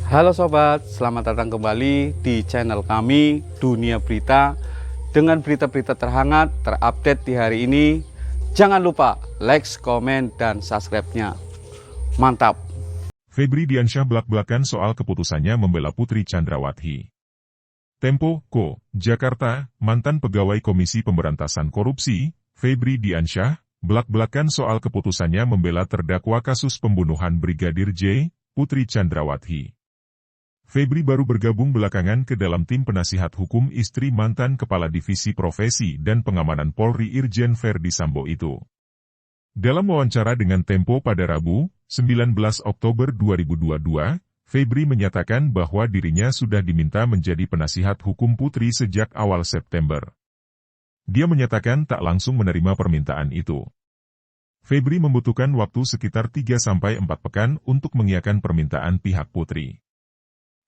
Halo sobat, selamat datang kembali di channel kami Dunia Berita dengan berita-berita terhangat terupdate di hari ini. Jangan lupa like, komen, dan subscribe-nya. Mantap. Febri Diansyah belak-belakan soal keputusannya membela Putri Chandrawati. Tempo, Jakarta, mantan pegawai Komisi Pemberantasan Korupsi, Febri Diansyah, belak-belakan soal keputusannya membela terdakwa kasus pembunuhan Brigadir J, Putri Chandrawati. Febri baru bergabung belakangan ke dalam tim penasihat hukum istri mantan Kepala Divisi Profesi dan Pengamanan Polri Irjen Verdi Sambo itu. Dalam wawancara dengan Tempo pada Rabu, 19 Oktober 2022, Febri menyatakan bahwa dirinya sudah diminta menjadi penasihat hukum Putri sejak awal September. Dia menyatakan tak langsung menerima permintaan itu. Febri membutuhkan waktu sekitar 3-4 pekan untuk mengiyakan permintaan pihak Putri.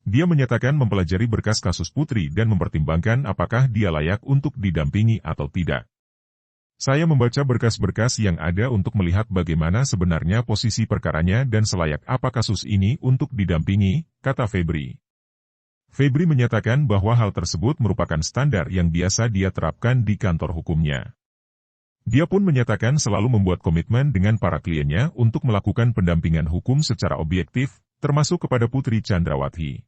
Dia menyatakan mempelajari berkas kasus Putri dan mempertimbangkan apakah dia layak untuk didampingi atau tidak. Saya membaca berkas-berkas yang ada untuk melihat bagaimana sebenarnya posisi perkaranya dan selayak apa kasus ini untuk didampingi, kata Febri. Febri menyatakan bahwa hal tersebut merupakan standar yang biasa dia terapkan di kantor hukumnya. Dia pun menyatakan selalu membuat komitmen dengan para kliennya untuk melakukan pendampingan hukum secara objektif, termasuk kepada Putri Chandrawati.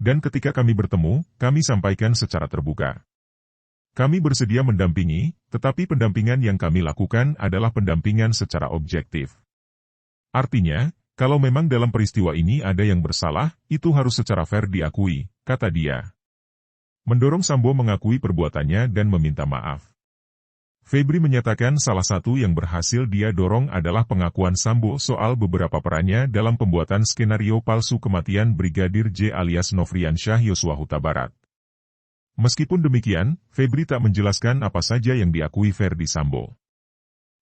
Dan ketika kami bertemu, kami sampaikan secara terbuka. Kami bersedia mendampingi, tetapi pendampingan yang kami lakukan adalah pendampingan secara objektif. Artinya, kalau memang dalam peristiwa ini ada yang bersalah, itu harus secara fair diakui, kata dia. Mendorong Sambo mengakui perbuatannya dan meminta maaf. Febri menyatakan salah satu yang berhasil dia dorong adalah pengakuan Sambo soal beberapa perannya dalam pembuatan skenario palsu kematian Brigadir J alias Nofriansyah Yosua Huta Barat. Meskipun demikian, Febri tak menjelaskan apa saja yang diakui Verdi Sambo.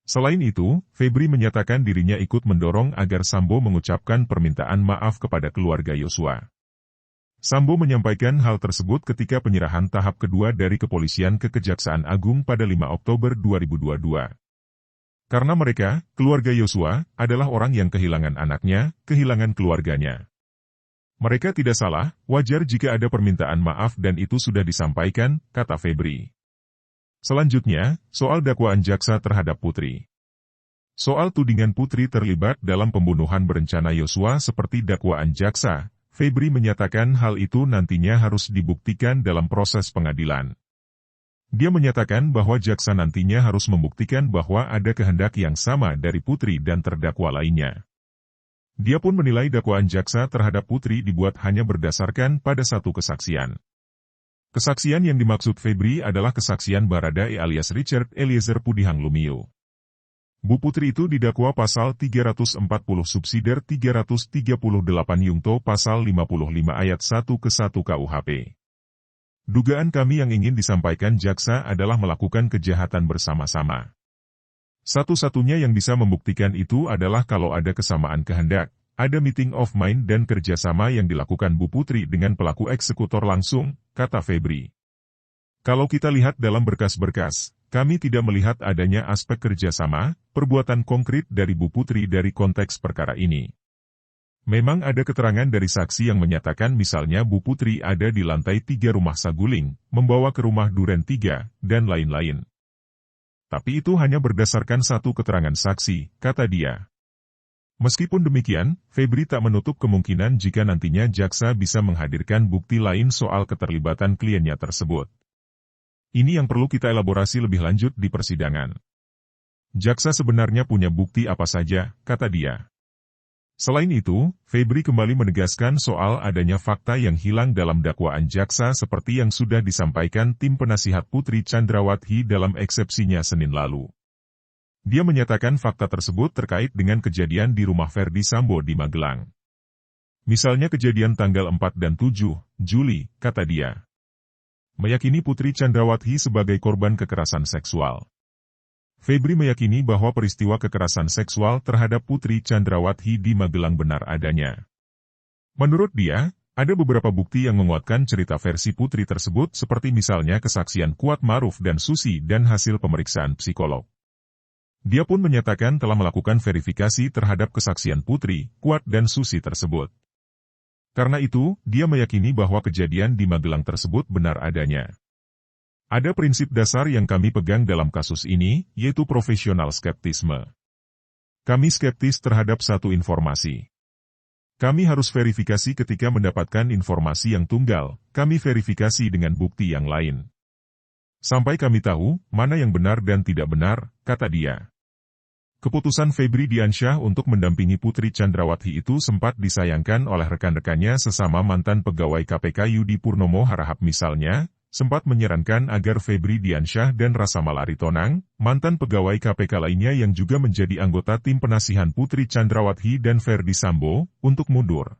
Selain itu, Febri menyatakan dirinya ikut mendorong agar Sambo mengucapkan permintaan maaf kepada keluarga Yosua. Sambo menyampaikan hal tersebut ketika penyerahan tahap kedua dari kepolisian ke Kejaksaan Agung pada 5 Oktober 2022. Karena mereka, keluarga Yosua, adalah orang yang kehilangan anaknya, kehilangan keluarganya. Mereka tidak salah, wajar jika ada permintaan maaf dan itu sudah disampaikan, kata Febri. Selanjutnya, soal dakwaan jaksa terhadap Putri. Soal tudingan Putri terlibat dalam pembunuhan berencana Yosua seperti dakwaan jaksa, Febri menyatakan hal itu nantinya harus dibuktikan dalam proses pengadilan. Dia menyatakan bahwa jaksa nantinya harus membuktikan bahwa ada kehendak yang sama dari Putri dan terdakwa lainnya. Dia pun menilai dakwaan jaksa terhadap Putri dibuat hanya berdasarkan pada satu kesaksian. Kesaksian yang dimaksud Febri adalah kesaksian Baradae alias Richard Eliezer Pudihang Lumiu. Bu Putri itu didakwa pasal 340 subsidiar 338 Yungto pasal 55 ayat 1 ke 1 KUHP. Dugaan kami yang ingin disampaikan jaksa adalah melakukan kejahatan bersama-sama. Satu-satunya yang bisa membuktikan itu adalah kalau ada kesamaan kehendak, ada meeting of mind dan kerjasama yang dilakukan Bu Putri dengan pelaku eksekutor langsung, kata Febri. Kalau kita lihat dalam berkas-berkas, kami tidak melihat adanya aspek kerjasama, perbuatan konkret dari Bu Putri dari konteks perkara ini. Memang ada keterangan dari saksi yang menyatakan misalnya Bu Putri ada di lantai 3 rumah Saguling, membawa ke rumah Duren 3, dan lain-lain. Tapi itu hanya berdasarkan satu keterangan saksi, kata dia. Meskipun demikian, Febri tak menutup kemungkinan jika nantinya jaksa bisa menghadirkan bukti lain soal keterlibatan kliennya tersebut. Ini yang perlu kita elaborasi lebih lanjut di persidangan. Jaksa sebenarnya punya bukti apa saja, kata dia. Selain itu, Febri kembali menegaskan soal adanya fakta yang hilang dalam dakwaan jaksa seperti yang sudah disampaikan tim penasihat Putri Chandrawati dalam eksepsinya Senin lalu. Dia menyatakan fakta tersebut terkait dengan kejadian di rumah Verdi Sambo di Magelang. Misalnya kejadian tanggal 4 dan 7 Juli, kata dia. Meyakini Putri Chandrawati sebagai korban kekerasan seksual. Febri meyakini bahwa peristiwa kekerasan seksual terhadap Putri Chandrawati di Magelang benar adanya. Menurut dia, ada beberapa bukti yang menguatkan cerita versi Putri tersebut seperti misalnya kesaksian Kuat Maruf dan Susi dan hasil pemeriksaan psikolog. Dia pun menyatakan telah melakukan verifikasi terhadap kesaksian Putri, Kuat dan Susi tersebut. Karena itu, dia meyakini bahwa kejadian di Magelang tersebut benar adanya. Ada prinsip dasar yang kami pegang dalam kasus ini, yaitu profesional skeptisme. Kami skeptis terhadap satu informasi. Kami harus verifikasi ketika mendapatkan informasi yang tunggal, kami verifikasi dengan bukti yang lain. Sampai kami tahu, mana yang benar dan tidak benar, kata dia. Keputusan Febri Diansyah untuk mendampingi Putri Chandrawati itu sempat disayangkan oleh rekan-rekannya sesama mantan pegawai KPK Yudi Purnomo Harahap misalnya, sempat menyarankan agar Febri Diansyah dan Rasamal Aritonang, mantan pegawai KPK lainnya yang juga menjadi anggota tim penasihan Putri Chandrawati dan Ferdi Sambo, untuk mundur.